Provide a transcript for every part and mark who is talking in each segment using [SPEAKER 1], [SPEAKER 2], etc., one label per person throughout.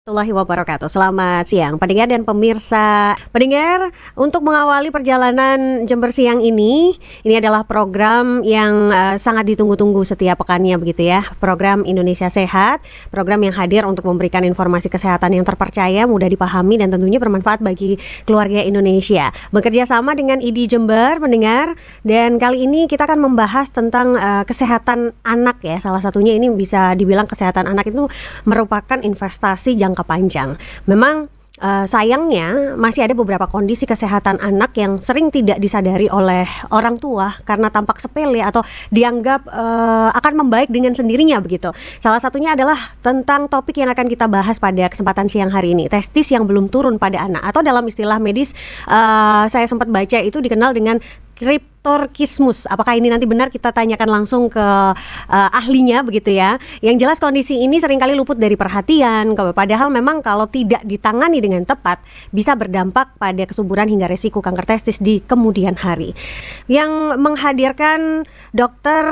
[SPEAKER 1] Warahmatullahi wabarakatuh. Selamat siang pendengar dan pemirsa. Pendengar, untuk mengawali perjalanan Jember Siang ini adalah program yang sangat ditunggu-tunggu setiap pekannya begitu ya. Program Indonesia Sehat, program yang hadir untuk memberikan informasi kesehatan yang terpercaya, mudah dipahami dan tentunya bermanfaat bagi keluarga Indonesia. Bekerja sama dengan ID Jember, pendengar, dan kali ini kita akan membahas tentang kesehatan anak ya. Salah satunya ini bisa dibilang kesehatan anak itu merupakan investasi jangka panjang. Memang sayangnya masih ada beberapa kondisi kesehatan anak yang sering tidak disadari oleh orang tua karena tampak sepele atau dianggap akan membaik dengan sendirinya begitu. Salah satunya adalah tentang topik yang akan kita bahas pada kesempatan siang hari ini, testis yang belum turun pada anak, atau dalam istilah medis saya sempat baca itu dikenal dengan Cryptorchismus. Apakah ini nanti benar, kita tanyakan langsung ke ahlinya begitu ya. Yang jelas kondisi ini seringkali luput dari perhatian, padahal memang kalau tidak ditangani dengan tepat bisa berdampak pada kesuburan hingga resiko kanker testis di kemudian hari. Yang menghadirkan Dr.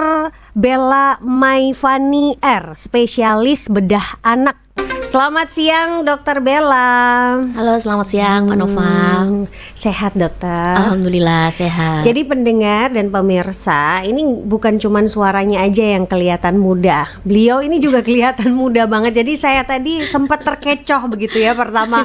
[SPEAKER 1] Bella Maifani R, spesialis bedah anak. Selamat siang Dokter Bella.
[SPEAKER 2] Halo, selamat siang Pak Nova.
[SPEAKER 1] Sehat dokter?
[SPEAKER 2] Alhamdulillah sehat.
[SPEAKER 1] Jadi pendengar dan pemirsa, ini bukan cuman suaranya aja yang kelihatan muda. Beliau ini juga kelihatan muda banget. Jadi saya tadi sempat terkecoh begitu ya pertama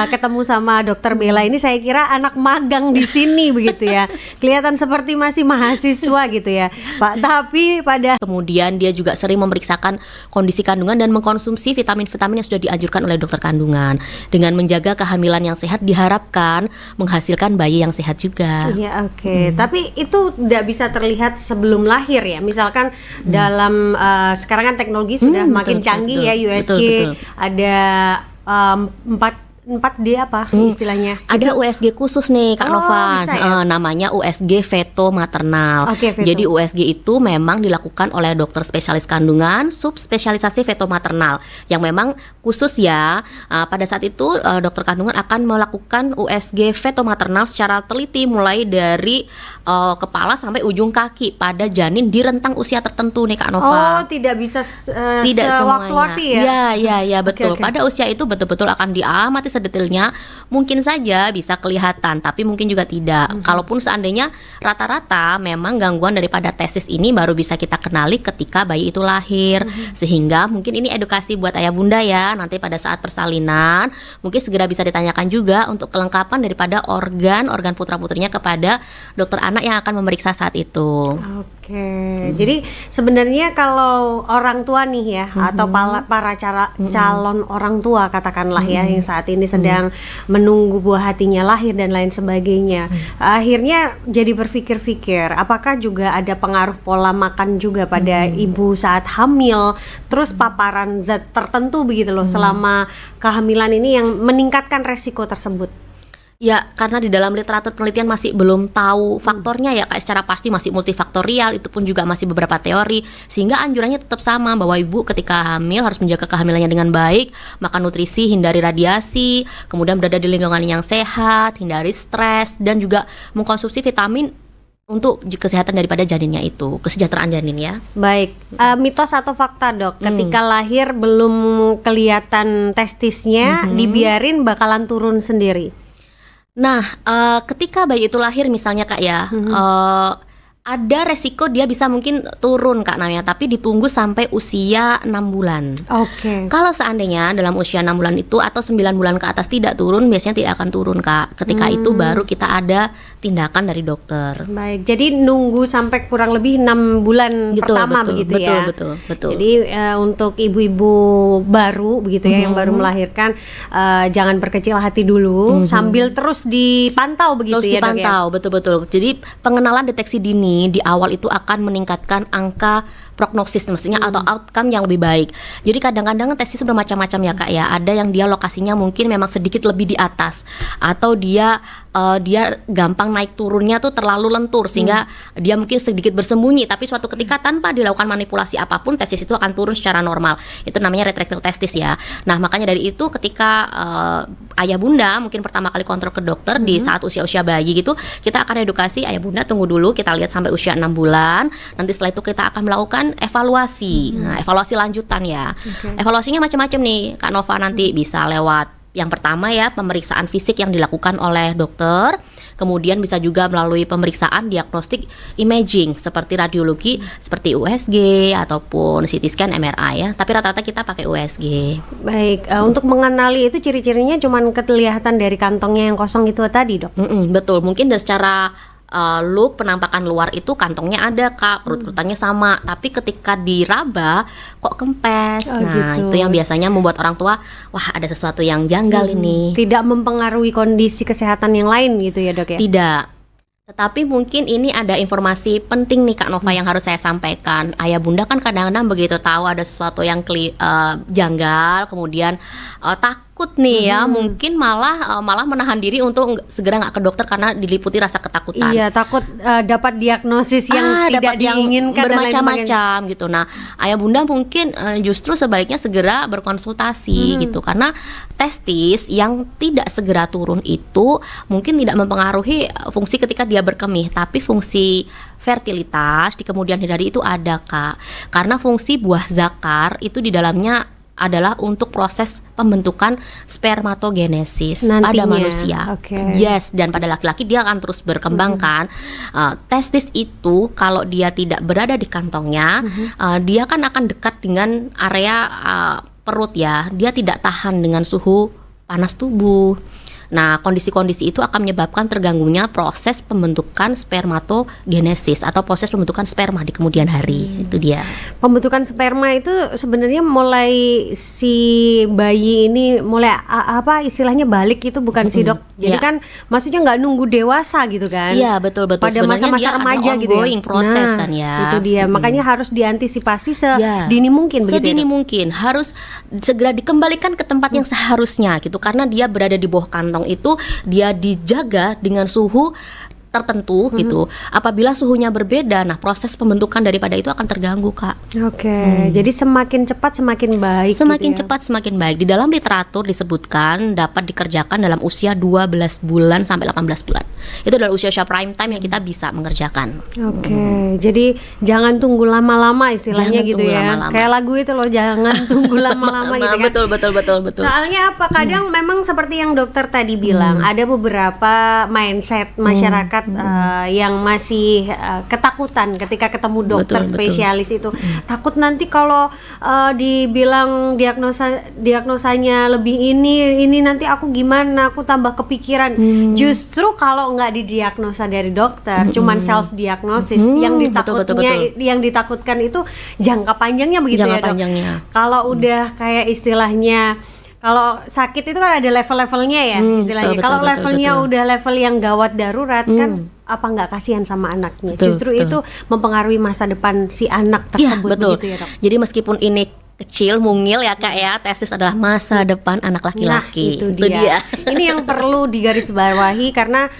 [SPEAKER 1] ketemu sama Dokter Bella ini, saya kira anak magang di sini begitu ya. Kelihatan seperti masih mahasiswa gitu ya Pak. Tapi pada
[SPEAKER 2] kemudian dia juga sering memeriksakan kondisi kandungan dan mengkonsumsi vitamin-vitamin yang sudah dianjurkan oleh dokter kandungan. Dengan menjaga kehamilan yang sehat diharapkan menghasilkan bayi yang sehat juga.
[SPEAKER 1] Iya, oke. Tapi itu tidak bisa terlihat sebelum lahir ya. Misalkan dalam sekarang kan teknologi sudah makin canggih ya, USG ada 4D apa istilahnya?
[SPEAKER 2] Ada USG khusus nih Kak Nova,
[SPEAKER 1] ya?
[SPEAKER 2] Namanya USG feto maternal.
[SPEAKER 1] Feto.
[SPEAKER 2] Jadi USG itu memang dilakukan oleh dokter spesialis kandungan, subspesialisasi feto maternal, yang memang khusus ya. Pada saat itu dokter kandungan akan melakukan USG feto maternal secara teliti mulai dari kepala sampai ujung kaki pada janin di rentang usia tertentu nih Kak Nova.
[SPEAKER 1] Oh, tidak bisa
[SPEAKER 2] tidak
[SPEAKER 1] sewaktu-waktu
[SPEAKER 2] ya? Ya betul.
[SPEAKER 1] Okay.
[SPEAKER 2] Pada usia itu betul-betul akan diamati sedetailnya. Mungkin saja bisa kelihatan, tapi mungkin juga tidak. Kalaupun seandainya rata-rata memang gangguan daripada testis ini baru bisa kita kenali ketika bayi itu lahir. Sehingga mungkin ini edukasi buat ayah bunda ya. Nanti pada saat persalinan mungkin segera bisa ditanyakan juga untuk kelengkapan daripada organ putra-putrinya kepada dokter anak yang akan memeriksa saat itu.
[SPEAKER 1] Oke. Jadi sebenarnya kalau orang tua nih ya, atau para calon orang tua katakanlah ya, yang saat ini sedang menunggu buah hatinya lahir dan lain sebagainya, akhirnya jadi berpikir-pikir apakah juga ada pengaruh pola makan juga pada ibu saat hamil, terus paparan zat tertentu begitu loh selama kehamilan ini yang meningkatkan resiko tersebut.
[SPEAKER 2] Ya, karena di dalam literatur penelitian masih belum tahu faktornya ya Kak, secara pasti masih multifaktorial, itu pun juga masih beberapa teori, sehingga anjurannya tetap sama bahwa ibu ketika hamil harus menjaga kehamilannya dengan baik, makan nutrisi, hindari radiasi, kemudian berada di lingkungan yang sehat, hindari stres, dan juga mengkonsumsi vitamin untuk kesehatan daripada janinnya itu, kesejahteraan janin ya.
[SPEAKER 1] Baik, mitos atau fakta dok, ketika lahir belum kelihatan testisnya, dibiarin bakalan turun sendiri?
[SPEAKER 2] Nah, ketika bayi itu lahir misalnya Kak ya, ada resiko dia bisa mungkin turun Kak namanya, tapi ditunggu sampai usia 6 bulan.
[SPEAKER 1] Oke.
[SPEAKER 2] Kalau seandainya dalam usia 6 bulan itu atau 9 bulan ke atas tidak turun, biasanya tidak akan turun Kak. Ketika itu baru kita ada tindakan dari dokter.
[SPEAKER 1] Baik, jadi nunggu sampai kurang lebih 6 bulan pertama begitu ya.
[SPEAKER 2] Betul.
[SPEAKER 1] Jadi untuk ibu-ibu baru begitu ya, yang baru melahirkan, jangan berkecil hati dulu, sambil terus dipantau begitu ya dok ya.
[SPEAKER 2] Betul. Jadi pengenalan deteksi dini di awal itu akan meningkatkan angka prognosis, maksudnya atau outcome yang lebih baik. Jadi kadang-kadang testis bermacam-macam ya Kak ya. Ada yang dia lokasinya mungkin memang sedikit lebih di atas, atau dia gampang naik turunnya tuh terlalu lentur sehingga dia mungkin sedikit bersembunyi, tapi suatu ketika tanpa dilakukan manipulasi apapun testis itu akan turun secara normal. Itu namanya retractile testis ya. Nah, makanya dari itu ketika ayah bunda mungkin pertama kali kontrol ke dokter di saat usia-usia bayi gitu, kita akan edukasi ayah bunda, tunggu dulu, kita lihat sampai usia 6 bulan. Nanti setelah itu kita akan melakukan dengan evaluasi. Nah, evaluasi lanjutan ya. Evaluasinya macam-macam nih Kak Nova, nanti bisa lewat yang pertama ya, pemeriksaan fisik yang dilakukan oleh dokter. Kemudian bisa juga melalui pemeriksaan diagnostik imaging seperti radiologi, seperti USG ataupun CT scan, MRI ya. Tapi rata-rata kita pakai USG.
[SPEAKER 1] Baik, untuk mengenali itu ciri-cirinya cuman kelihatan dari kantongnya yang kosong itu tadi, Dok.
[SPEAKER 2] Betul, mungkin dari secara look, penampakan luar itu kantongnya ada Kak, perut-perutannya sama, tapi ketika diraba kok kempes. Nah,
[SPEAKER 1] gitu.
[SPEAKER 2] itu yang biasanya membuat orang tua, wah ada sesuatu yang janggal ini.
[SPEAKER 1] Tidak mempengaruhi kondisi kesehatan yang lain gitu ya, Dok ya?
[SPEAKER 2] Tidak. Tetapi mungkin ini ada informasi penting nih Kak Nova yang harus saya sampaikan. Ayah bunda kan kadang-kadang begitu tahu ada sesuatu yang janggal, kemudian takut nih ya, mungkin malah menahan diri untuk segera nggak ke dokter karena diliputi rasa ketakutan.
[SPEAKER 1] Iya, takut dapat diagnosis yang tidak
[SPEAKER 2] dapat yang
[SPEAKER 1] diinginkan dan lain
[SPEAKER 2] bermacam-macam gitu. Nah, ayah bunda mungkin justru sebaiknya segera berkonsultasi gitu, karena testis yang tidak segera turun itu mungkin tidak mempengaruhi fungsi ketika dia berkemih, tapi fungsi fertilitas di kemudian hari itu ada Kak. Karena fungsi buah zakar itu di dalamnya adalah untuk proses pembentukan spermatogenesis pada
[SPEAKER 1] Nantinya,
[SPEAKER 2] manusia. Yes, dan pada laki-laki dia akan terus berkembang kan. Testis itu kalau dia tidak berada di kantongnya, dia kan akan dekat dengan area perut ya. Dia tidak tahan dengan suhu panas tubuh. Nah, kondisi-kondisi itu akan menyebabkan terganggunya proses pembentukan spermatogenesis atau proses pembentukan sperma di kemudian hari. Itu dia.
[SPEAKER 1] Pembentukan sperma itu sebenarnya mulai si bayi ini mulai apa istilahnya balik itu bukan sih, Dok? Jadi kan maksudnya nggak nunggu dewasa gitu kan?
[SPEAKER 2] Iya, betul-betul.
[SPEAKER 1] Pada masa-masa remaja gitu ya.
[SPEAKER 2] Ongoing proses kan ya.
[SPEAKER 1] Itu dia. Makanya harus diantisipasi sedini mungkin begitu.
[SPEAKER 2] Sedini mungkin harus segera dikembalikan ke tempat yang seharusnya gitu, karena dia berada di bawah kantong itu dia dijaga dengan suhu tertentu gitu. Apabila suhunya berbeda, nah proses pembentukan daripada itu akan terganggu Kak.
[SPEAKER 1] Jadi semakin cepat semakin baik.
[SPEAKER 2] Semakin
[SPEAKER 1] gitu ya?
[SPEAKER 2] cepat semakin baik. Di dalam literatur disebutkan dapat dikerjakan dalam usia 12 bulan sampai 18 bulan. Itu adalah usia prime time yang kita bisa mengerjakan.
[SPEAKER 1] Jadi jangan tunggu lama-lama istilahnya
[SPEAKER 2] Jangan
[SPEAKER 1] gitu
[SPEAKER 2] tunggu
[SPEAKER 1] ya.
[SPEAKER 2] lama-lama.
[SPEAKER 1] Kayak lagu itu loh, jangan tunggu lama-lama gitu kan.
[SPEAKER 2] Betul.
[SPEAKER 1] Soalnya apa? Kadang memang seperti yang dokter tadi bilang, ada beberapa mindset masyarakat yang masih ketakutan ketika ketemu dokter spesialis itu. Takut nanti kalau dibilang diagnosanya lebih ini nanti aku gimana? Aku tambah kepikiran. Justru kalau nggak didiagnosa dari dokter, cuman self diagnosis, yang ditakutkan itu jangka panjangnya begitu ya, Dok. Kalau udah kayak istilahnya, kalau sakit itu kan ada level-levelnya ya istilahnya. Kalau levelnya udah level yang gawat darurat kan apa nggak kasihan sama anaknya. Justru itu mempengaruhi masa depan si anak tersebut begitu ya, Dok.
[SPEAKER 2] Jadi meskipun ini kecil, mungil ya Kak ya, testis adalah masa depan anak laki-laki.
[SPEAKER 1] Nah, itu dia. Ini yang perlu digarisbawahi karena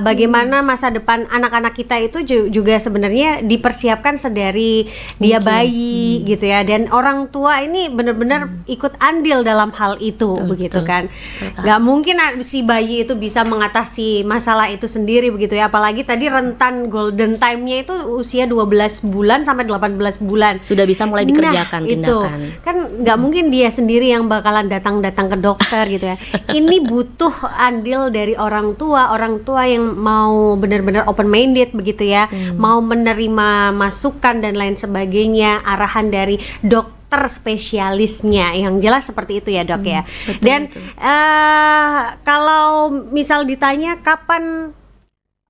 [SPEAKER 1] bagaimana masa depan anak-anak kita itu juga sebenarnya dipersiapkan sedari dia bayi gitu ya, dan orang tua ini benar-benar ikut andil dalam hal itu begitu kan. Nggak mungkin si bayi itu bisa mengatasi masalah itu sendiri begitu ya, apalagi tadi rentan golden time-nya itu usia 12 bulan sampai 18 bulan.
[SPEAKER 2] Sudah bisa mulai dikerjakan tindakan.
[SPEAKER 1] Kan nggak mungkin dia sendiri yang bakalan datang ke dokter gitu ya. Ini butuh andil dari orang tua yang mau benar-benar open minded begitu ya, mau menerima masukan dan lain sebagainya, arahan dari dokter spesialisnya. Yang jelas seperti itu ya, Dok ya. Dan kalau misal ditanya kapan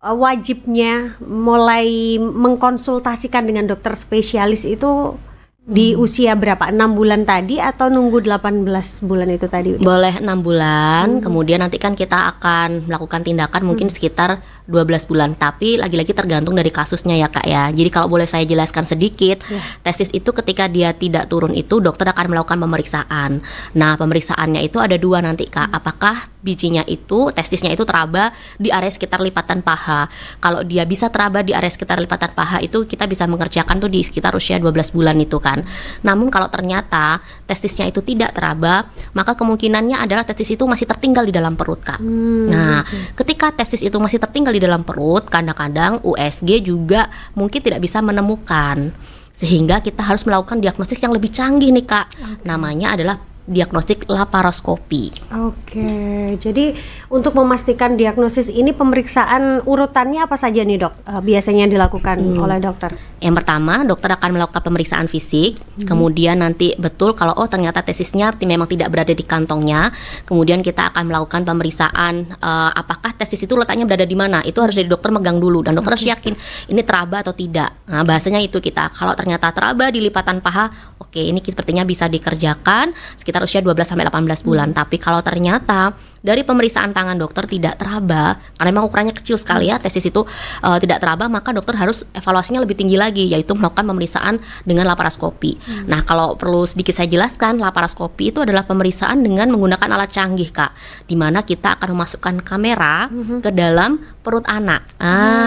[SPEAKER 1] wajibnya mulai mengkonsultasikan dengan dokter spesialis itu di usia berapa? 6 bulan tadi atau nunggu 18 bulan itu tadi?
[SPEAKER 2] Boleh 6 bulan, kemudian nanti kan kita akan melakukan tindakan mungkin sekitar 12 bulan. Tapi lagi-lagi tergantung dari kasusnya ya Kak ya. Jadi kalau boleh saya jelaskan sedikit, testis itu ketika dia tidak turun itu dokter akan melakukan pemeriksaan. Nah, pemeriksaannya itu ada 2 nanti Kak. Apakah bijinya itu, testisnya itu teraba di area sekitar lipatan paha. Kalau dia bisa teraba di area sekitar lipatan paha itu kita bisa mengerjakan tuh di sekitar usia 12 bulan itu kan. Namun kalau ternyata testisnya itu tidak teraba, maka kemungkinannya adalah testis itu masih tertinggal di dalam perut Kak. Nah, ketika testis itu masih tertinggal di dalam perut, kadang-kadang USG juga mungkin tidak bisa menemukan. Sehingga kita harus melakukan diagnostik yang lebih canggih nih Kak. Namanya adalah diagnostik laparoskopi.
[SPEAKER 1] Oke, jadi untuk memastikan diagnosis ini pemeriksaan urutannya apa saja nih dok? Biasanya dilakukan oleh dokter?
[SPEAKER 2] Yang pertama, dokter akan melakukan pemeriksaan fisik, kemudian nanti betul kalau ternyata tesisnya memang tidak berada di kantongnya, kemudian kita akan melakukan pemeriksaan apakah tesis itu letaknya berada di mana. Itu harus dari dokter megang dulu dan dokter harus yakin ini teraba atau tidak. Nah, bahasanya itu kita kalau ternyata teraba di lipatan paha, oke, ini sepertinya bisa dikerjakan sekitar usia 12 sampai 18 bulan. Tapi kalau ternyata dari pemeriksaan tangan dokter tidak teraba, karena memang ukurannya kecil sekali ya, tesis itu tidak teraba, maka dokter harus evaluasinya lebih tinggi lagi, yaitu melakukan pemeriksaan dengan laparoskopi. Nah, kalau perlu sedikit saya jelaskan, laparoskopi itu adalah pemeriksaan dengan menggunakan alat canggih Kak, di mana kita akan memasukkan kamera ke dalam perut anak.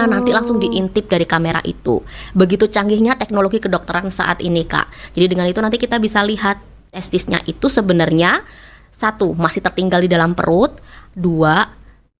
[SPEAKER 2] Nanti langsung diintip dari kamera itu. Begitu canggihnya teknologi kedokteran saat ini Kak. Jadi dengan itu nanti kita bisa lihat testisnya itu sebenarnya satu masih tertinggal di dalam perut, dua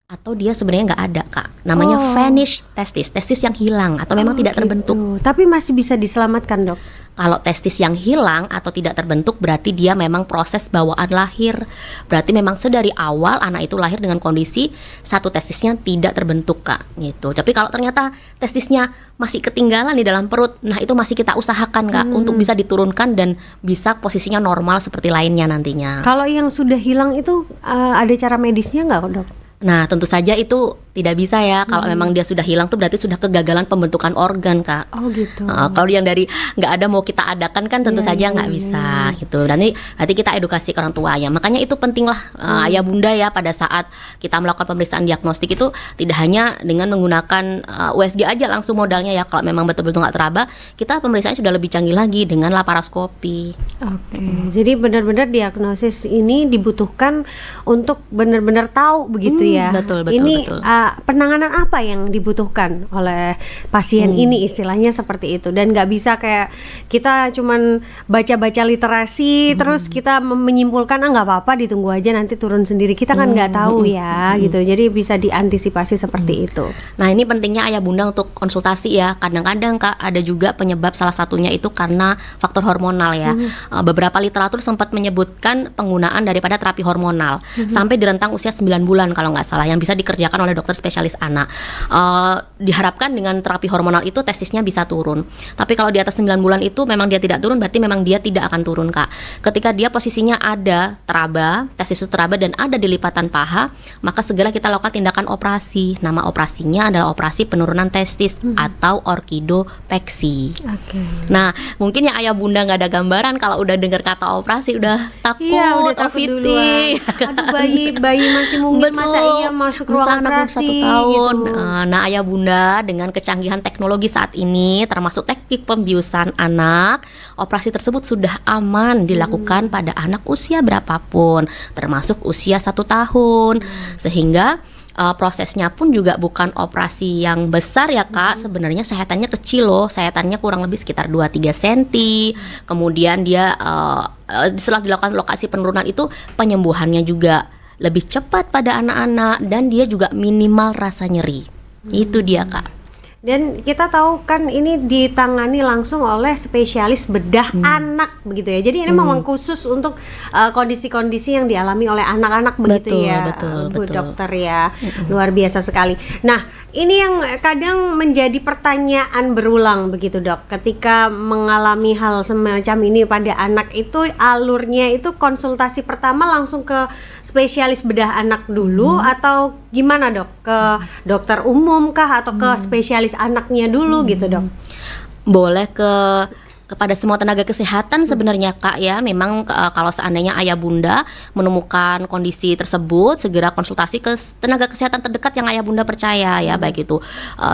[SPEAKER 2] atau dia sebenarnya nggak ada Kak. Namanya vanished testis, testis yang hilang atau memang tidak terbentuk.
[SPEAKER 1] Tapi masih bisa diselamatkan dok?
[SPEAKER 2] Kalau testis yang hilang atau tidak terbentuk berarti dia memang proses bawaan lahir. Berarti memang sedari awal anak itu lahir dengan kondisi satu testisnya tidak terbentuk Kak gitu. Tapi kalau ternyata testisnya masih ketinggalan di dalam perut, nah itu masih kita usahakan Kak untuk bisa diturunkan dan bisa posisinya normal seperti lainnya nantinya.
[SPEAKER 1] Kalau yang sudah hilang itu ada cara medisnya nggak dok?
[SPEAKER 2] Nah tentu saja itu tidak bisa ya. Kalau memang dia sudah hilang tuh berarti sudah kegagalan pembentukan organ Kak.
[SPEAKER 1] Oh gitu.
[SPEAKER 2] Kalau yang dari nggak ada mau kita adakan kan tentu saja nggak bisa gitu. Dan nanti kita edukasi ke orang tua ya. Makanya itu penting lah ayah bunda ya, pada saat kita melakukan pemeriksaan diagnostik itu tidak hanya dengan menggunakan USG aja langsung modalnya ya. Kalau memang betul-betul nggak teraba, kita pemeriksaan sudah lebih canggih lagi dengan laparoskopi.
[SPEAKER 1] Oke. Jadi benar-benar diagnosis ini dibutuhkan untuk benar-benar tahu begitu ya.
[SPEAKER 2] Betul.
[SPEAKER 1] Ini penanganan apa yang dibutuhkan oleh pasien ini, istilahnya seperti itu. Dan nggak bisa kayak kita cuman baca-baca literasi terus kita menyimpulkan nggak apa-apa, ditunggu aja nanti turun sendiri. Kita kan nggak tahu ya gitu. Jadi bisa diantisipasi seperti itu.
[SPEAKER 2] Nah ini pentingnya ayah bunda untuk konsultasi ya. Kadang-kadang Kak ada juga penyebab, salah satunya itu karena faktor hormonal ya. Beberapa literatur sempat menyebutkan penggunaan daripada terapi hormonal sampai di rentang usia 9 bulan kalau nggak salah, yang bisa dikerjakan oleh dokter spesialis anak. Diharapkan dengan terapi hormonal itu testisnya bisa turun. Tapi kalau di atas 9 bulan itu memang dia tidak turun, berarti memang dia tidak akan turun Kak. Ketika dia posisinya ada teraba, testis itu teraba dan ada di lipatan paha, maka segera kita lakukan tindakan operasi. Nama operasinya adalah operasi penurunan testis atau orkidopeksi. Nah mungkin ya ayah bunda nggak ada gambaran kalau udah dengar kata operasi udah takut,
[SPEAKER 1] udah takut duluan. Aduh bayi masih mungkin masa iya masuk ruang operasi
[SPEAKER 2] 1 tahun
[SPEAKER 1] gitu.
[SPEAKER 2] Nah ayah bunda dengan kecanggihan teknologi saat ini termasuk teknik pembiusan anak, operasi tersebut sudah aman dilakukan pada anak usia berapapun, termasuk usia 1 tahun. Sehingga prosesnya pun juga bukan operasi yang besar ya Kak. Sebenarnya sayatannya kecil loh, sayatannya kurang lebih sekitar 2-3 cm. Kemudian dia setelah dilakukan lokasi penurunan itu penyembuhannya juga lebih cepat pada anak-anak dan dia juga minimal rasa nyeri. Itu dia Kak.
[SPEAKER 1] Dan kita tahu kan ini ditangani langsung oleh spesialis bedah anak begitu ya. Jadi ini memang khusus untuk kondisi-kondisi yang dialami oleh anak-anak begitu ya.
[SPEAKER 2] Betul.
[SPEAKER 1] Dokter ya. Luar biasa sekali. Nah, ini yang kadang menjadi pertanyaan berulang begitu dok. Ketika mengalami hal semacam ini pada anak itu alurnya itu konsultasi pertama langsung ke spesialis bedah anak dulu atau gimana dok? Ke dokter umum kah atau ke spesialis anaknya dulu gitu dok?
[SPEAKER 2] Boleh kepada semua tenaga kesehatan sebenarnya Kak ya. Memang kalau seandainya ayah bunda menemukan kondisi tersebut, segera konsultasi ke tenaga kesehatan terdekat yang ayah bunda percaya ya. Baik itu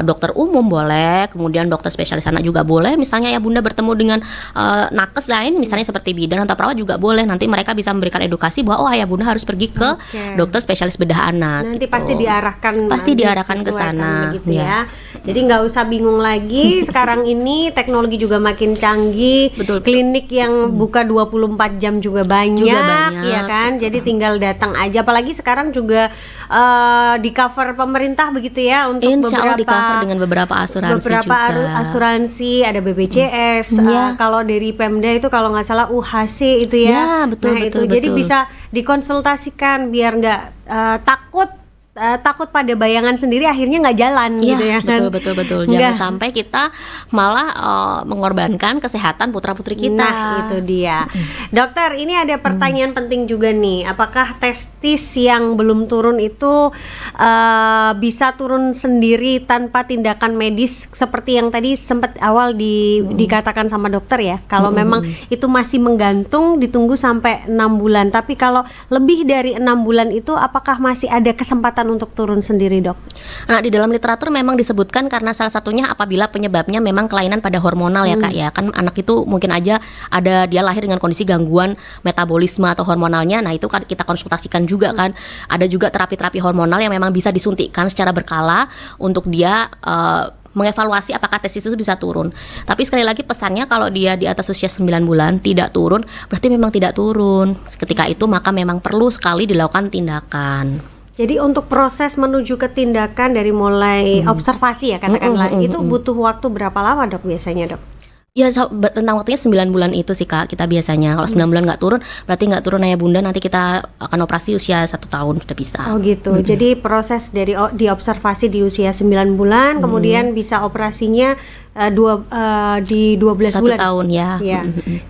[SPEAKER 2] dokter umum boleh, kemudian dokter spesialis anak juga boleh. Misalnya ayah bunda bertemu dengan nakes lain misalnya seperti bidan atau perawat juga boleh. Nanti mereka bisa memberikan edukasi bahwa ayah bunda harus pergi ke dokter spesialis bedah anak.
[SPEAKER 1] Nanti
[SPEAKER 2] gitu.
[SPEAKER 1] pasti diarahkan
[SPEAKER 2] ke sana
[SPEAKER 1] ya. Jadi nggak usah bingung lagi. Sekarang ini teknologi juga makin canggih.
[SPEAKER 2] Betul.
[SPEAKER 1] Klinik yang buka 24 jam juga banyak, ya kan. Jadi tinggal datang aja. Apalagi sekarang juga di cover pemerintah begitu ya untuk
[SPEAKER 2] Insya Allah
[SPEAKER 1] beberapa
[SPEAKER 2] di cover dengan beberapa asuransi juga.
[SPEAKER 1] Asuransi, ada BPJS. Kalau dari Pemda itu kalau nggak salah UHC itu ya.
[SPEAKER 2] Ya, betul,
[SPEAKER 1] nah
[SPEAKER 2] betul,
[SPEAKER 1] itu jadi
[SPEAKER 2] betul.
[SPEAKER 1] bisa dikonsultasikan biar nggak takut pada bayangan sendiri akhirnya nggak jalan gitu ya kan.
[SPEAKER 2] Betul. Jangan sampai kita malah mengorbankan kesehatan putra-putri kita.
[SPEAKER 1] Nah, itu dia. Dokter, ini ada pertanyaan penting juga nih. Apakah testis yang belum turun itu bisa turun sendiri tanpa tindakan medis seperti yang tadi sempat awal dikatakan sama dokter ya? Kalau memang itu masih menggantung ditunggu sampai 6 bulan. Tapi kalau lebih dari 6 bulan itu apakah masih ada kesempatan untuk turun sendiri, Dok?
[SPEAKER 2] Nah, di dalam literatur memang disebutkan karena salah satunya apabila penyebabnya memang kelainan pada hormonal ya Kak ya. Kan anak itu mungkin aja ada dia lahir dengan kondisi gangguan metabolisme atau hormonalnya. Nah, itu kan kita konsultasikan juga kan. Ada juga terapi-terapi hormonal yang memang bisa disuntikkan secara berkala untuk dia mengevaluasi apakah testis itu bisa turun. Tapi sekali lagi pesannya kalau dia di atas usia 9 bulan tidak turun, berarti memang tidak turun. Ketika itu maka memang perlu sekali dilakukan tindakan.
[SPEAKER 1] Jadi untuk proses menuju ke tindakan dari mulai observasi ya katakanlah itu butuh waktu berapa lama, Dok, biasanya, Dok?
[SPEAKER 2] Ya tentang waktunya 9 bulan itu sih Kak kita biasanya. Kalau 9 bulan nggak turun berarti nggak turun ayah bunda, nanti kita akan operasi usia 1 tahun sudah bisa.
[SPEAKER 1] Oh gitu. Jadi proses dari diobservasi di usia 9 bulan kemudian bisa operasinya di 12
[SPEAKER 2] 1
[SPEAKER 1] bulan.
[SPEAKER 2] tahun ya.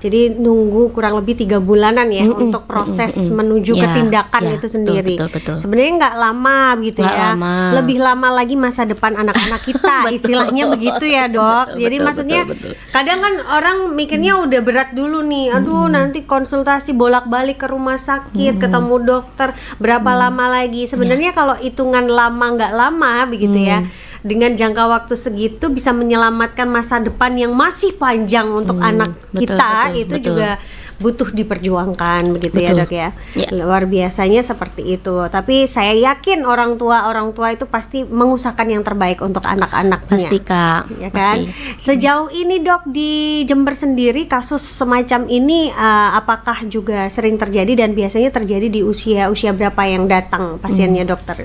[SPEAKER 1] Jadi nunggu kurang lebih 3 bulanan ya untuk proses menuju ke tindakan itu sendiri.
[SPEAKER 2] Betul.
[SPEAKER 1] Sebenarnya nggak lama gitu
[SPEAKER 2] Nggak
[SPEAKER 1] ya.
[SPEAKER 2] lama.
[SPEAKER 1] Lebih lama lagi masa depan anak-anak kita. Istilahnya begitu ya, Dok. Jadi maksudnya kadang kan orang mikirnya udah berat dulu nih. Aduh, nanti konsultasi bolak-balik ke rumah sakit, ketemu dokter, berapa lama lagi? Sebenarnya kalau hitungan lama nggak lama begitu ya. Dengan jangka waktu segitu bisa menyelamatkan masa depan yang masih panjang untuk anak kita. Itu juga butuh diperjuangkan begitu ya, Dok ya. Luar biasanya seperti itu. Tapi saya yakin orang tua itu pasti mengusahakan yang terbaik untuk anak-anaknya.
[SPEAKER 2] Pasti Kak.
[SPEAKER 1] Ya kan? Sejauh ini, Dok, di Jember sendiri kasus semacam ini apakah juga sering terjadi dan biasanya terjadi di usia berapa yang datang pasiennya, dokter?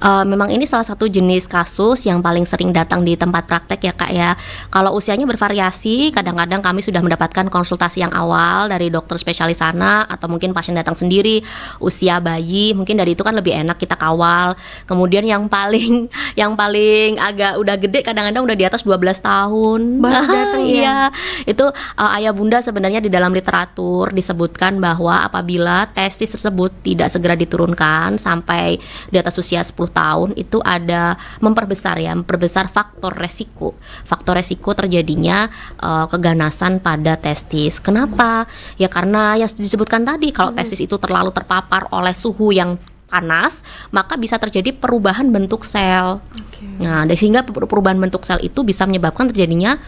[SPEAKER 2] Memang ini salah satu jenis kasus yang paling sering datang di tempat praktek ya Kak ya. Kalau usianya bervariasi, kadang-kadang kami sudah mendapatkan konsultasi yang awal dari dokter spesialis sana, atau mungkin pasien datang sendiri usia bayi, mungkin dari itu kan lebih enak kita kawal. Kemudian yang paling agak udah gede kadang-kadang udah di atas 12 tahun
[SPEAKER 1] baru datang.
[SPEAKER 2] Iya, itu ayah bunda sebenarnya di dalam literatur disebutkan bahwa apabila testis tersebut tidak segera diturunkan sampai di atas usia 10 tahun itu ada memperbesar faktor resiko terjadinya keganasan pada testis. Kenapa? Ya karena yang disebutkan tadi, kalau testis itu terlalu terpapar oleh suhu yang panas, maka bisa terjadi perubahan bentuk sel. Nah, sehingga perubahan bentuk sel itu bisa menyebabkan terjadinya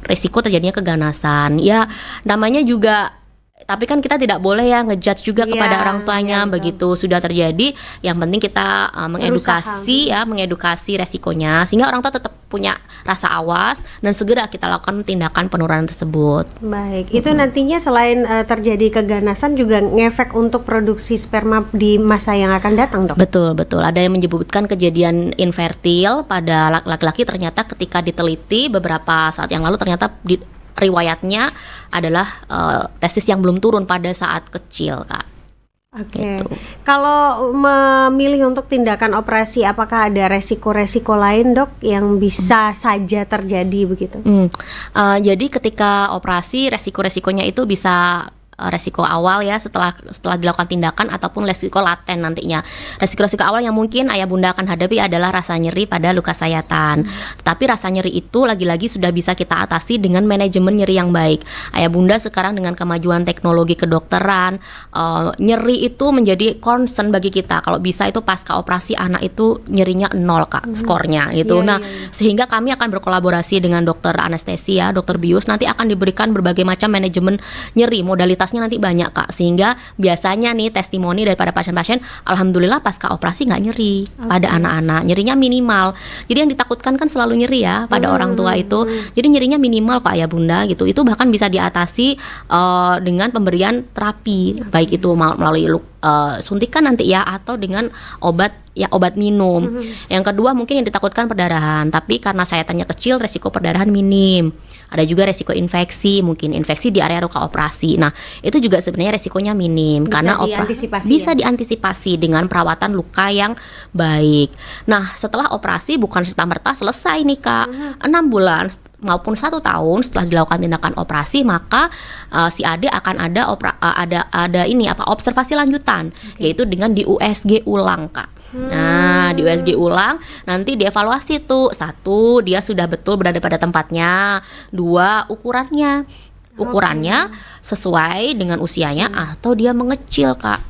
[SPEAKER 2] resiko terjadinya keganasan. Ya, namanya juga, tapi kan kita tidak boleh ya ngejudge juga kepada orang tuanya. Begitu sudah terjadi, yang penting kita mengedukasi resikonya sehingga orang tua tetap punya rasa awas dan segera kita lakukan tindakan penurunan tersebut.
[SPEAKER 1] Baik, itu nantinya selain terjadi keganasan juga ngefek untuk produksi sperma di masa yang akan datang, Dok?
[SPEAKER 2] Betul. Ada yang menyebutkan kejadian infertil pada laki-laki, ternyata ketika diteliti beberapa saat yang lalu ternyata riwayatnya adalah testis yang belum turun pada saat kecil, Kak.
[SPEAKER 1] Oke. Kalau memilih untuk tindakan operasi, apakah ada resiko-resiko lain, Dok, yang bisa saja terjadi begitu?
[SPEAKER 2] Jadi ketika operasi resiko-resikonya itu bisa resiko awal ya setelah dilakukan tindakan ataupun resiko laten nantinya. Resiko-resiko awal yang mungkin ayah bunda akan hadapi adalah rasa nyeri pada luka sayatan. Tetapi rasa nyeri itu lagi-lagi sudah bisa kita atasi dengan manajemen nyeri yang baik. Ayah bunda sekarang dengan kemajuan teknologi kedokteran, nyeri itu menjadi concern bagi kita. Kalau bisa itu pasca operasi anak itu nyerinya 0 Kak, skornya gitu. Sehingga kami akan berkolaborasi dengan dokter anestesi ya, dokter bius, nanti akan diberikan berbagai macam manajemen nyeri, modalitas kualitasnya nanti banyak Kak, sehingga biasanya nih testimoni daripada pasien-pasien, alhamdulillah pasca operasi nggak nyeri pada anak-anak, nyerinya minimal. Jadi yang ditakutkan kan selalu nyeri ya pada orang tua itu, jadi nyerinya minimal kok ayah bunda gitu. Itu bahkan bisa diatasi dengan pemberian terapi, baik itu melalui suntikan nanti ya, atau dengan obat minum. Yang kedua mungkin yang ditakutkan perdarahan, tapi karena sayatannya kecil, resiko perdarahan minim. Ada juga resiko infeksi, mungkin infeksi di area luka operasi. Nah, itu juga sebenarnya resikonya minim karena bisa diantisipasi dengan perawatan luka yang baik. Nah, setelah operasi bukan serta-merta selesai nih Kak. 6 bulan maupun 1 tahun setelah dilakukan tindakan operasi, maka si ade akan ada observasi lanjutan, yaitu dengan di USG ulang Kak. Nah, di USG ulang nanti dievaluasi tuh, 1, dia sudah betul berada pada tempatnya, 2, ukurannya sesuai dengan usianya atau dia mengecil Kak.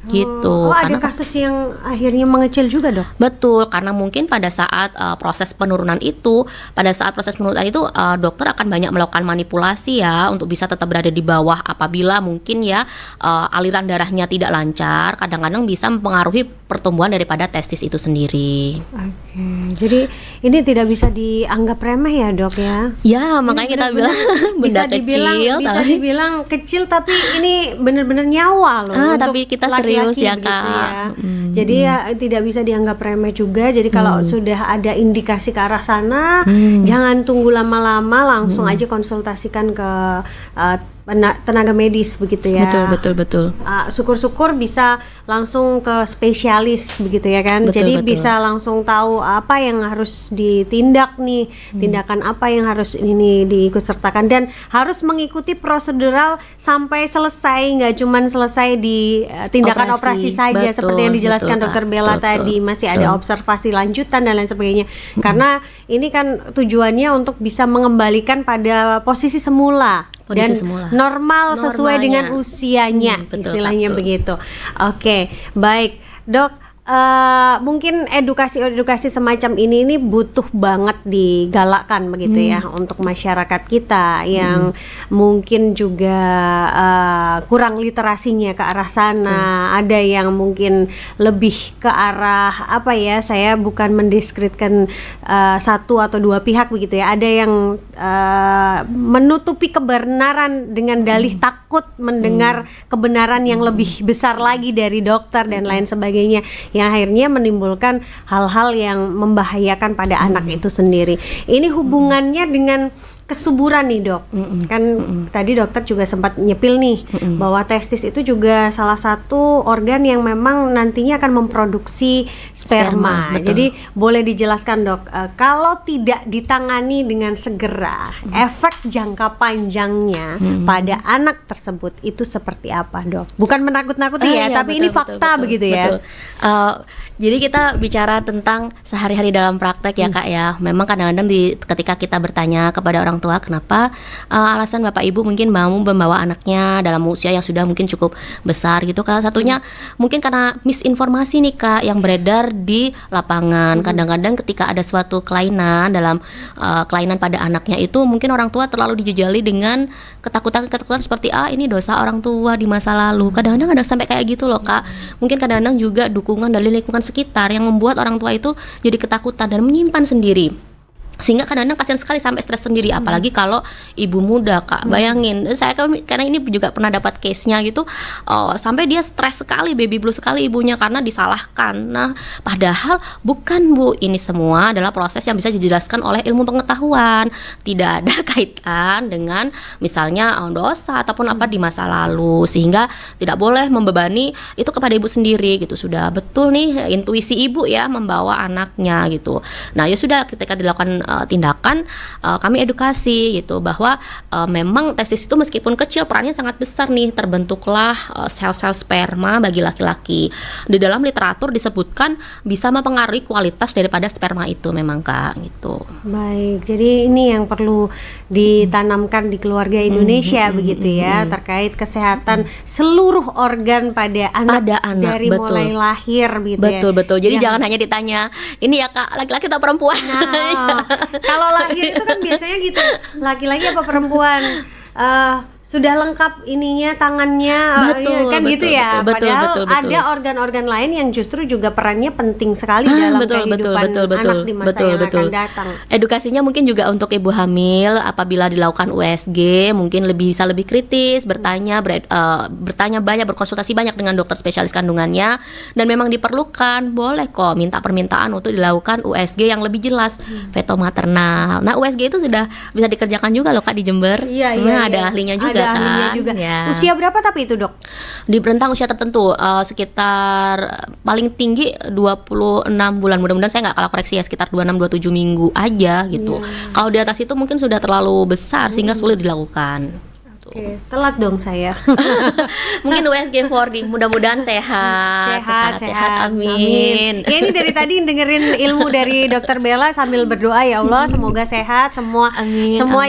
[SPEAKER 2] Gitu.
[SPEAKER 1] Ada kasus yang akhirnya mengecil juga dok?
[SPEAKER 2] Betul, karena mungkin pada saat proses penurunan itu, dokter akan banyak melakukan manipulasi ya untuk bisa tetap berada di bawah. Apabila mungkin ya aliran darahnya tidak lancar, kadang-kadang bisa mempengaruhi pertumbuhan daripada testis itu sendiri.
[SPEAKER 1] Oke, jadi ini tidak bisa dianggap remeh ya dok ya?
[SPEAKER 2] Ya, makanya kita bilang benda kecil.
[SPEAKER 1] Bisa dibilang kecil, tapi ini benar-benar nyawa loh.
[SPEAKER 2] Tapi kita serius ya Kak.
[SPEAKER 1] Ya. Jadi ya tidak bisa dianggap remeh juga. Jadi kalau sudah ada indikasi ke arah sana, jangan tunggu lama-lama, langsung aja konsultasikan ke tenaga medis begitu ya.
[SPEAKER 2] Betul.
[SPEAKER 1] Syukur-syukur bisa langsung ke spesialis begitu ya kan. Jadi bisa langsung tahu apa yang harus ditindak nih, tindakan apa yang harus ini diikutsertakan, dan harus mengikuti prosedural sampai selesai, nggak cuman selesai di tindakan operasi saja seperti yang dijelaskan Dokter Bella tadi, masih ada observasi lanjutan dan lain sebagainya. Karena ini kan tujuannya untuk bisa mengembalikan pada posisi semula. Normal sesuai dengan usianya, istilahnya begitu. Oke, baik dok. Mungkin edukasi semacam ini butuh banget digalakkan begitu ya untuk masyarakat kita yang mungkin juga kurang literasinya ke arah sana. Ada yang mungkin lebih ke arah saya bukan mendiskreditkan satu atau dua pihak begitu ya. Ada yang menutupi kebenaran dengan dalih takut mendengar kebenaran yang lebih besar lagi dari dokter dan lain sebagainya, yang akhirnya menimbulkan hal-hal yang membahayakan pada anak itu sendiri. Ini hubungannya dengan kesuburan nih dok. Tadi dokter juga sempat nyepil nih bahwa testis itu juga salah satu organ yang memang nantinya akan memproduksi sperma. Jadi boleh dijelaskan dok, kalau tidak ditangani dengan segera, efek jangka panjangnya pada anak tersebut itu seperti apa dok? Bukan menakut-nakuti tapi ini fakta begitu ya.
[SPEAKER 2] Jadi kita bicara tentang sehari-hari dalam praktek ya Kak ya. Memang kadang-kadang ketika kita bertanya kepada orang tua, kenapa alasan Bapak Ibu mungkin mau membawa anaknya dalam usia yang sudah mungkin cukup besar gitu. Salah satunya mungkin karena misinformasi nih Kak yang beredar di lapangan. Kadang-kadang ketika ada suatu kelainan kelainan pada anaknya itu, mungkin orang tua terlalu dijejali dengan ketakutan seperti ini dosa orang tua di masa lalu. Kadang-kadang ada sampai kayak gitu loh Kak. Mungkin kadang-kadang juga dukungan dari lingkungan sekitar yang membuat orang tua itu jadi ketakutan dan menyimpan sendiri. Sehingga kadang-kadang kasihan sekali sampai stres sendiri, apalagi kalau ibu muda Kak. Bayangin, saya karena ini juga pernah dapat case-nya gitu, sampai dia stres sekali, baby blue sekali ibunya karena disalahkan. Nah, padahal bukan Bu, ini semua adalah proses yang bisa dijelaskan oleh ilmu pengetahuan, tidak ada kaitan dengan misalnya dosa ataupun apa di masa lalu, sehingga tidak boleh membebani itu kepada ibu sendiri gitu. Sudah betul nih intuisi ibu ya membawa anaknya gitu. Nah, ya sudah, ketika dilakukan tindakan, kami edukasi gitu bahwa memang testis itu meskipun kecil perannya sangat besar nih, terbentuklah sel-sel sperma bagi laki-laki. Di dalam literatur disebutkan bisa mempengaruhi kualitas daripada sperma itu memang Kak gitu.
[SPEAKER 1] Baik, jadi ini yang perlu ditanamkan di keluarga Indonesia begitu ya, terkait kesehatan seluruh organ pada anak dari mulai lahir gitu ya.
[SPEAKER 2] Betul. Jadi jangan hanya ditanya ini ya Kak, laki-laki atau perempuan.
[SPEAKER 1] Kalau lahir itu kan biasanya gitu, laki-laki apa perempuan. sudah lengkap ininya tangannya,
[SPEAKER 2] Betul,
[SPEAKER 1] kan
[SPEAKER 2] betul,
[SPEAKER 1] gitu ya.
[SPEAKER 2] betul, betul,
[SPEAKER 1] Padahal
[SPEAKER 2] betul, betul.
[SPEAKER 1] ada organ-organ lain yang justru juga perannya penting sekali dalam kehidupan anak di masa yang akan datang.
[SPEAKER 2] Edukasinya mungkin juga untuk ibu hamil apabila dilakukan USG mungkin bisa lebih kritis, bertanya banyak, berkonsultasi banyak dengan dokter spesialis kandungannya, dan memang diperlukan, boleh kok minta permintaan untuk dilakukan USG yang lebih jelas, feto maternal. Nah, USG itu sudah bisa dikerjakan juga loh Kak di Jember. Ada ahlinya juga.
[SPEAKER 1] Ada ahlinya juga.
[SPEAKER 2] Ya.
[SPEAKER 1] Usia berapa tapi itu, Dok?
[SPEAKER 2] Di rentang usia tertentu, sekitar paling tinggi 26 bulan. Mudah-mudahan saya nggak kalah koreksi ya, sekitar 26-27 minggu aja gitu. Kalau di atas itu mungkin sudah terlalu besar sehingga sulit dilakukan.
[SPEAKER 1] Oke, telat dong saya.
[SPEAKER 2] Mungkin USG 4D, mudah-mudahan sehat. Amin.
[SPEAKER 1] Ya, ini dari tadi dengerin ilmu dari Dokter Bella sambil berdoa, ya Allah semoga sehat semua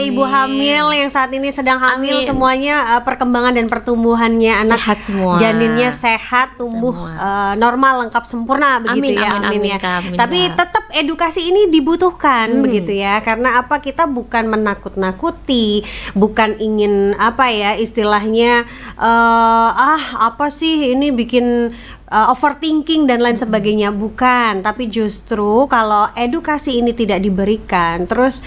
[SPEAKER 1] ibu hamil yang saat ini sedang hamil, semuanya perkembangan dan pertumbuhannya anak
[SPEAKER 2] sehat semua,
[SPEAKER 1] janinnya sehat, tumbuh normal, lengkap, sempurna begitu ya. Amin. Tapi tetap edukasi ini dibutuhkan begitu ya, karena apa, kita bukan menakut-nakuti, bukan ingin apa ya istilahnya apa sih ini bikin overthinking dan lain sebagainya, bukan. Tapi justru kalau edukasi ini tidak diberikan, terus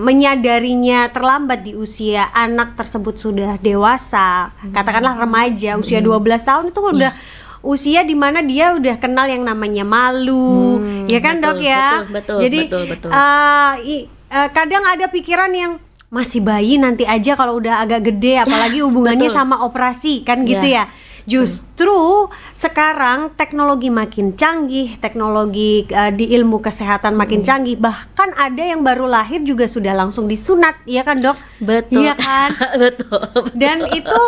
[SPEAKER 1] menyadarinya terlambat di usia anak tersebut sudah dewasa, katakanlah remaja, usia 12 tahun itu udah usia dimana dia udah kenal yang namanya malu, ya kan
[SPEAKER 2] betul,
[SPEAKER 1] Dok ya.
[SPEAKER 2] Betul.
[SPEAKER 1] Jadi
[SPEAKER 2] betul.
[SPEAKER 1] Kadang ada pikiran yang masih bayi nanti aja kalau udah agak gede, apalagi hubungannya sama operasi kan gitu ya. Justru sekarang teknologi makin canggih, teknologi di ilmu kesehatan makin canggih, bahkan ada yang baru lahir juga sudah langsung disunat, ya kan Dok?
[SPEAKER 2] Betul.
[SPEAKER 1] Iya kan?
[SPEAKER 2] betul.
[SPEAKER 1] Dan itu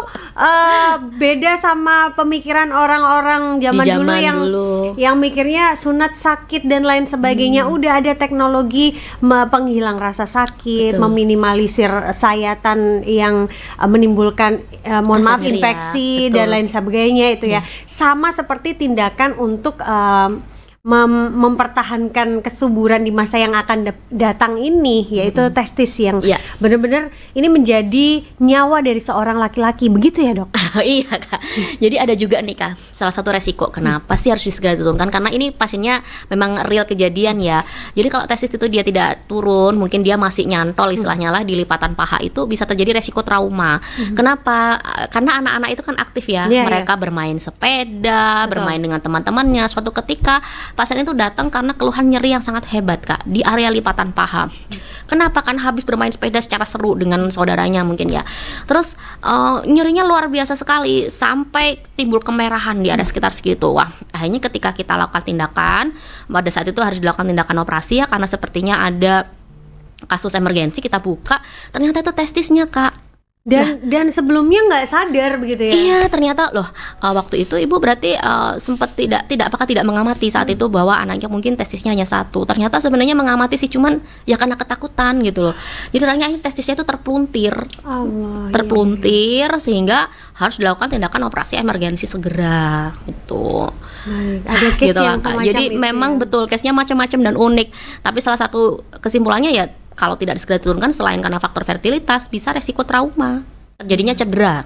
[SPEAKER 1] beda sama pemikiran orang-orang zaman dulu yang mikirnya sunat sakit dan lain sebagainya. Udah ada teknologi penghilang rasa sakit, meminimalisir sayatan yang menimbulkan mohon maaf infeksi dan lain sebagainya itu ya. Sama seperti tindakan untuk mempertahankan kesuburan di masa yang akan datang ini, yaitu testis yang benar-benar ini menjadi nyawa dari seorang laki-laki, begitu ya Dok?
[SPEAKER 2] Iya Kak. Jadi ada juga nih Kak, salah satu resiko kenapa sih harus segera diturunkan, karena ini pasiennya memang real kejadian ya. Jadi kalau testis itu dia tidak turun, mungkin dia masih nyantol istilahnya lah di lipatan paha, itu bisa terjadi resiko trauma. Kenapa? Karena anak-anak itu kan aktif ya, mereka bermain sepeda, bermain dengan teman-temannya. Suatu ketika pasien itu datang karena keluhan nyeri yang sangat hebat Kak di area lipatan paha. Kenapa? Kan habis bermain sepeda secara seru dengan saudaranya mungkin ya. Terus nyerinya luar biasa sekali sampai timbul kemerahan di area sekitar segitu. Wah, akhirnya ketika kita lakukan tindakan, pada saat itu harus dilakukan tindakan operasi ya, karena sepertinya ada kasus emergensi, kita buka, ternyata itu testisnya Kak.
[SPEAKER 1] Dan sebelumnya nggak sadar begitu ya?
[SPEAKER 2] Iya, ternyata loh waktu itu ibu berarti sempat tidak mengamati saat itu bahwa anaknya mungkin testisnya hanya satu. Ternyata sebenarnya mengamati sih, cuman ya karena ketakutan gitu loh. Jadi ternyata testisnya itu terpluntir sehingga harus dilakukan tindakan operasi emergensi segera itu.
[SPEAKER 1] Ada case
[SPEAKER 2] gitu
[SPEAKER 1] yang semacam
[SPEAKER 2] jadi
[SPEAKER 1] itu
[SPEAKER 2] memang betul case-nya macam-macam dan unik. Tapi salah satu kesimpulannya ya, kalau tidak segera diturunkan selain karena faktor fertilitas, bisa resiko trauma, terjadinya cedera.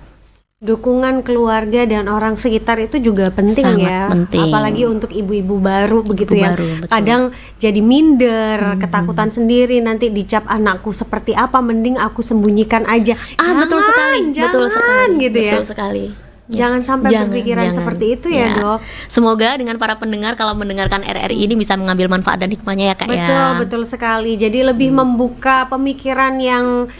[SPEAKER 1] Dukungan keluarga dan orang sekitar itu juga penting. Sangat penting. Apalagi untuk ibu-ibu baru begitu ya. Kadang jadi minder, ketakutan sendiri, nanti dicap anakku seperti apa, mending aku sembunyikan aja.
[SPEAKER 2] Betul sekali
[SPEAKER 1] gitu ya.
[SPEAKER 2] Betul sekali.
[SPEAKER 1] Jangan sampai berpikiran seperti itu ya Dok.
[SPEAKER 2] Semoga dengan para pendengar kalau mendengarkan RRI ini bisa mengambil manfaat dan hikmahnya ya Kak.
[SPEAKER 1] Betul sekali. Jadi lebih membuka pemikiran yang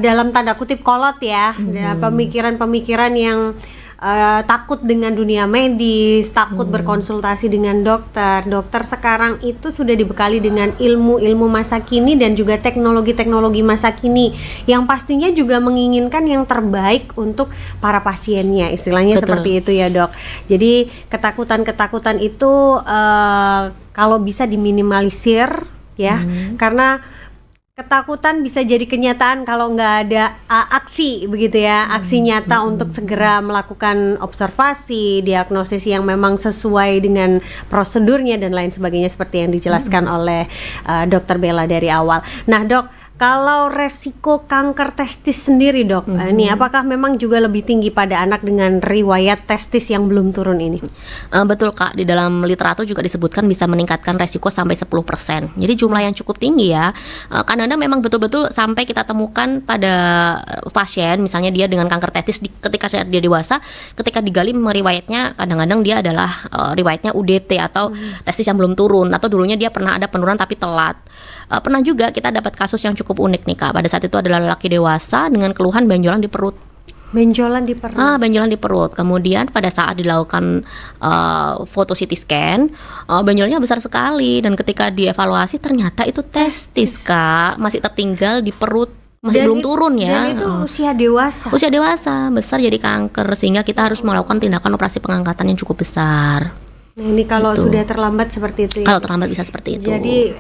[SPEAKER 1] dalam tanda kutip kolot ya, pemikiran-pemikiran yang takut dengan dunia medis, takut berkonsultasi dengan dokter. Dokter sekarang itu sudah dibekali dengan ilmu-ilmu masa kini dan juga teknologi-teknologi masa kini yang pastinya juga menginginkan yang terbaik untuk para pasiennya, istilahnya seperti itu ya Dok. Jadi ketakutan-ketakutan itu kalau bisa diminimalisir ya, karena ketakutan bisa jadi kenyataan kalau nggak ada aksi begitu ya, aksi nyata untuk segera melakukan observasi, diagnosis yang memang sesuai dengan prosedurnya dan lain sebagainya seperti yang dijelaskan oleh Dokter Bella dari awal. Nah Dok, Kalau resiko kanker testis sendiri dok, ini apakah memang juga lebih tinggi pada anak dengan riwayat testis yang belum turun ini?
[SPEAKER 2] Betul Kak, di dalam literatur juga disebutkan bisa meningkatkan resiko sampai 10%. Jadi jumlah yang cukup tinggi ya. Kadang-kadang memang betul-betul sampai kita temukan pada pasien, misalnya dia dengan kanker testis ketika dia dewasa, ketika digali memang riwayatnya kadang-kadang dia adalah riwayatnya UDT atau testis yang belum turun, atau dulunya dia pernah ada penurunan tapi telat. Pernah juga kita dapat kasus yang cukup unik nih Kak. Pada saat itu adalah lelaki dewasa dengan keluhan benjolan di perut.
[SPEAKER 1] Benjolan di perut.
[SPEAKER 2] Benjolan di perut. Kemudian pada saat dilakukan foto CT scan, benjolannya besar sekali, dan ketika dievaluasi ternyata itu testis Kak, masih tertinggal di perut, masih belum turun ya.
[SPEAKER 1] Dan itu usia dewasa.
[SPEAKER 2] Usia dewasa, besar jadi kanker, sehingga kita harus melakukan tindakan operasi pengangkatan yang cukup besar.
[SPEAKER 1] Nah, ini kalau
[SPEAKER 2] Gitu.
[SPEAKER 1] sudah terlambat seperti itu ya.
[SPEAKER 2] Kalau terlambat bisa seperti itu.
[SPEAKER 1] Jadi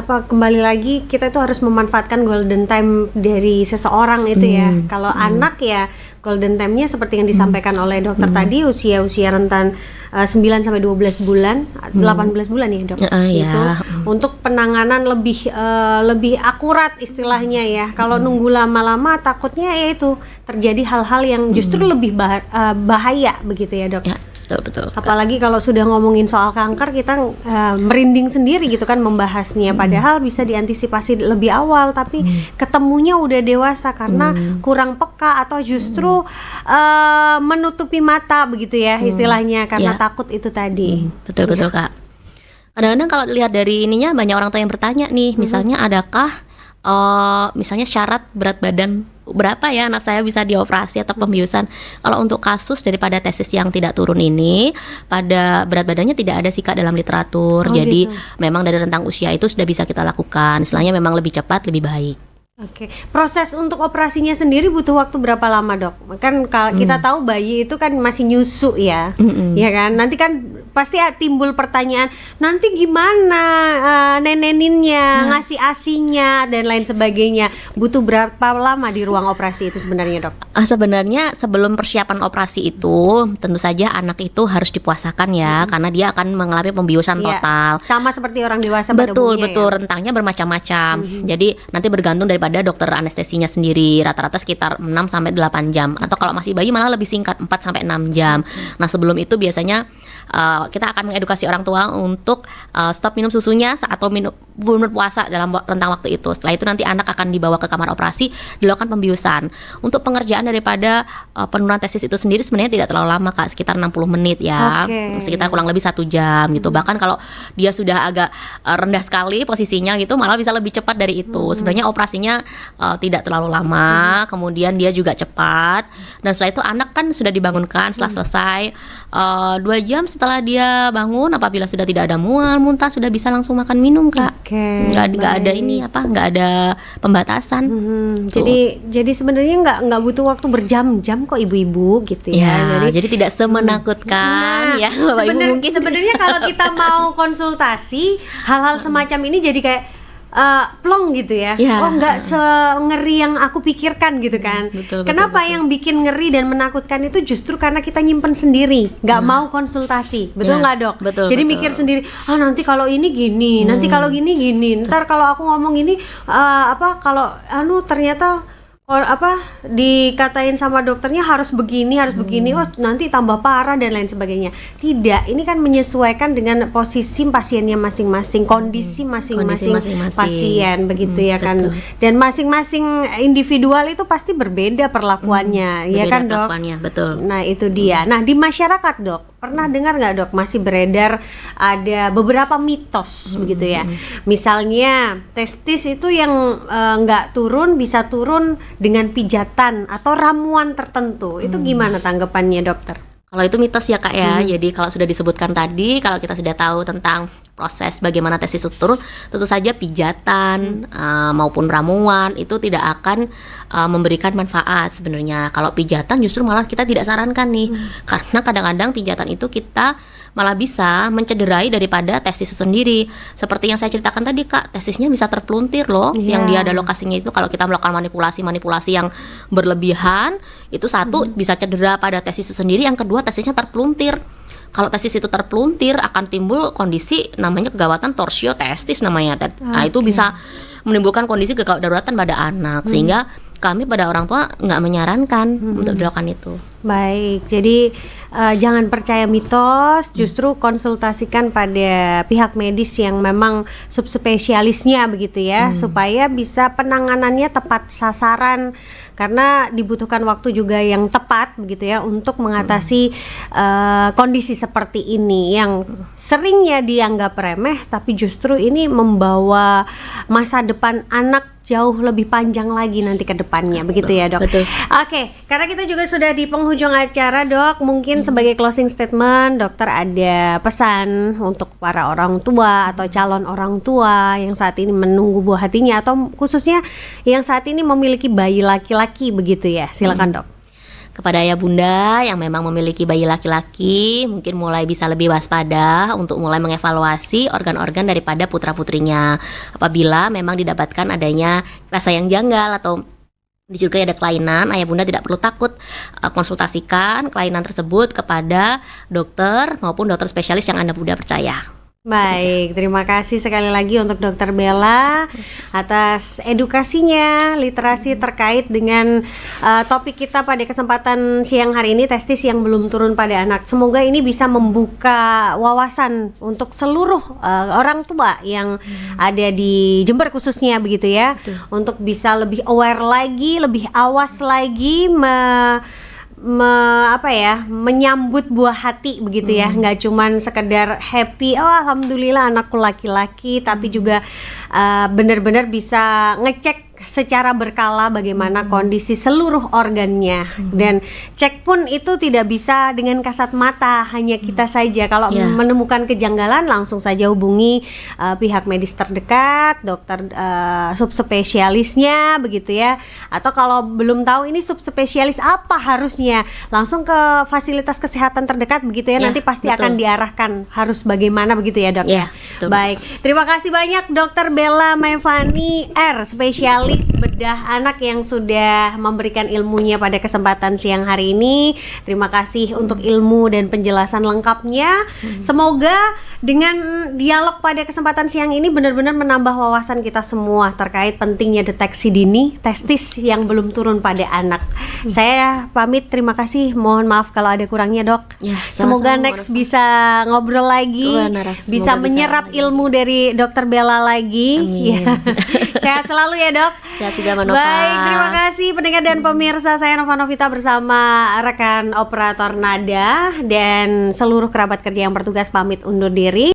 [SPEAKER 1] kembali lagi kita itu harus memanfaatkan golden time dari seseorang itu ya. Kalau anak ya golden time-nya seperti yang disampaikan oleh dokter tadi, usia rentan 9 sampai 12 bulan, 18 bulan ya dok. Itu untuk penanganan lebih akurat istilahnya ya. Kalau nunggu lama-lama takutnya ya itu terjadi hal-hal yang justru lebih bahaya begitu ya dok.
[SPEAKER 2] Ya, betul.
[SPEAKER 1] Apalagi kalau sudah ngomongin soal kanker, kita merinding sendiri gitu kan membahasnya. Padahal bisa diantisipasi lebih awal, tapi ketemunya udah dewasa karena kurang peka atau justru menutupi mata begitu ya istilahnya, karena takut itu tadi.
[SPEAKER 2] Betul Kak. Kadang-kadang kalau dilihat dari ininya, banyak orang tua yang bertanya nih, misalnya adakah misalnya syarat berat badan berapa ya anak saya bisa dioperasi atau pembiusan. Kalau untuk kasus daripada testis yang tidak turun ini, pada berat badannya tidak ada sih Kak dalam literatur. Jadi memang dari rentang usia itu sudah bisa kita lakukan. Istilahnya memang lebih cepat lebih baik.
[SPEAKER 1] Oke, proses untuk operasinya sendiri butuh waktu berapa lama dok? Kan kalau kita tahu bayi itu kan masih nyusu ya, ya kan? Nanti kan pasti timbul pertanyaan, nanti gimana neneninnya, ngasih asinya dan lain sebagainya. Butuh berapa lama di ruang operasi itu sebenarnya dok?
[SPEAKER 2] Sebenarnya sebelum persiapan operasi itu, tentu saja anak itu harus dipuasakan ya, karena dia akan mengalami pembiusan total.
[SPEAKER 1] Sama seperti orang dewasa pada umumnya.
[SPEAKER 2] Betul, rentangnya bermacam-macam. Jadi nanti bergantung daripada dokter anestesinya sendiri, rata-rata sekitar 6 sampai 8 jam, atau kalau masih bayi malah lebih singkat, 4 sampai 6 jam. Nah, sebelum itu biasanya kita akan mengedukasi orang tua untuk stop minum susunya atau berpuasa dalam rentang waktu itu. Setelah itu nanti anak akan dibawa ke kamar operasi, dilakukan pembiusan. Untuk pengerjaan daripada penurunan testis itu sendiri sebenarnya tidak terlalu lama Kak, sekitar 60 menit ya. Sekitar kurang lebih 1 jam gitu. Bahkan kalau dia sudah agak rendah sekali posisinya gitu, malah bisa lebih cepat dari itu. Sebenarnya operasinya tidak terlalu lama, kemudian dia juga cepat, dan setelah itu anak kan sudah dibangunkan setelah selesai 2 jam setelah dia bangun, apabila sudah tidak ada mual, muntah, sudah bisa langsung makan minum Kak. Nggak ada ini nggak ada pembatasan.
[SPEAKER 1] Jadi sebenarnya nggak butuh waktu berjam-jam kok ibu-ibu gitu ya.
[SPEAKER 2] Jadi tidak semenakutkan ya Bapak Ibu mungkin.
[SPEAKER 1] Sebenarnya kalau kita mau konsultasi hal-hal semacam ini jadi kayak plong gitu ya. Oh nggak ngeri yang aku pikirkan gitu kan. Kenapa yang bikin ngeri dan menakutkan itu justru karena kita nyimpen sendiri, nggak mau konsultasi, betul nggak dok? Jadi mikir sendiri, nanti kalau ini gini, nanti kalau gini, ntar kalau aku ngomong ini kalau ternyata dikatain sama dokternya harus begini, nanti tambah parah dan lain sebagainya. Tidak, ini kan menyesuaikan dengan posisi pasiennya masing-masing, kondisi masing-masing pasien begitu ya kan. Dan masing-masing individual itu pasti berbeda perlakuannya, ya kan dok?
[SPEAKER 2] Betul.
[SPEAKER 1] Nah itu dia. Nah di masyarakat dok, pernah dengar nggak dok masih beredar ada beberapa mitos begitu ya. Misalnya testis itu yang nggak turun bisa turun dengan pijatan atau ramuan tertentu. Itu gimana tanggapannya dokter?
[SPEAKER 2] Kalau itu mitos ya Kak ya. Jadi kalau sudah disebutkan tadi, kalau kita sudah tahu tentang proses bagaimana testis itu turun, tentu saja pijatan maupun ramuan itu tidak akan memberikan manfaat sebenarnya. Kalau pijatan justru malah kita tidak sarankan nih, karena kadang-kadang pijatan itu kita malah bisa mencederai daripada testis itu sendiri. Seperti yang saya ceritakan tadi Kak, testisnya bisa terpluntir loh, yang dia ada lokasinya itu. Kalau kita melakukan manipulasi yang berlebihan, itu satu bisa cedera pada testis itu sendiri, yang kedua testisnya terpluntir. Kalau testis itu terpluntir akan timbul kondisi namanya kegawatan torsio testis namanya. Nah itu bisa menimbulkan kondisi gawat daruratan pada anak, sehingga kami pada orang tua nggak menyarankan untuk dilakukan itu.
[SPEAKER 1] Baik, jadi jangan percaya mitos, justru konsultasikan pada pihak medis yang memang subspesialisnya begitu ya, supaya bisa penanganannya tepat sasaran, karena dibutuhkan waktu juga yang tepat begitu ya untuk mengatasi kondisi seperti ini yang seringnya dianggap remeh, tapi justru ini membawa masa depan anak jauh lebih panjang lagi nanti ke depannya, begitu ya dok?
[SPEAKER 2] Betul.
[SPEAKER 1] Oke, karena kita juga sudah di penghujung acara dok, mungkin sebagai closing statement dokter ada pesan untuk para orang tua atau calon orang tua yang saat ini menunggu buah hatinya, atau khususnya yang saat ini memiliki bayi laki-laki begitu ya, silakan dok.
[SPEAKER 2] Kepada ayah bunda yang memang memiliki bayi laki-laki, mungkin mulai bisa lebih waspada untuk mulai mengevaluasi organ-organ daripada putra-putrinya. Apabila memang didapatkan adanya rasa yang janggal atau dicurigai ada kelainan, ayah bunda tidak perlu takut, konsultasikan kelainan tersebut kepada dokter maupun dokter spesialis yang Anda bunda percaya.
[SPEAKER 1] Baik, terima kasih sekali lagi untuk Dokter Bella atas edukasinya, literasi terkait dengan topik kita pada kesempatan siang hari ini, testis yang belum turun pada anak. Semoga ini bisa membuka wawasan untuk seluruh orang tua yang ada di Jember khususnya begitu ya.
[SPEAKER 2] Betul.
[SPEAKER 1] Untuk bisa lebih aware lagi, lebih awas lagi menyambut buah hati begitu ya, nggak cuman sekedar happy, oh alhamdulillah anakku laki-laki, tapi juga benar-benar bisa ngecek secara berkala bagaimana kondisi seluruh organnya, dan cek pun itu tidak bisa dengan kasat mata, hanya kita saja. Kalau menemukan kejanggalan langsung saja hubungi pihak medis terdekat, dokter subspesialisnya begitu ya, atau kalau belum tahu ini subspesialis apa harusnya langsung ke fasilitas kesehatan terdekat begitu ya, nanti pasti
[SPEAKER 2] betul.
[SPEAKER 1] akan diarahkan harus bagaimana begitu ya dok.
[SPEAKER 2] Betul.
[SPEAKER 1] Baik, terima kasih banyak Dokter Bella Maevani R, spesialis bedah anak yang sudah memberikan ilmunya pada kesempatan siang hari ini. Terima kasih untuk ilmu dan penjelasan lengkapnya. Semoga dengan dialog pada kesempatan siang ini benar-benar menambah wawasan kita semua terkait pentingnya deteksi dini testis yang belum turun pada anak. Saya pamit, terima kasih. Mohon maaf kalau ada kurangnya dok. Semoga next bisa ngobrol lagi, bisa menyerap ilmu dari Dokter Bella lagi. Sehat selalu ya dok.
[SPEAKER 2] Sehat juga Nova.
[SPEAKER 1] Baik, terima kasih pendengar dan pemirsa. Saya Nova Novita bersama rekan operator Nada dan seluruh kerabat kerja yang bertugas pamit undur diri.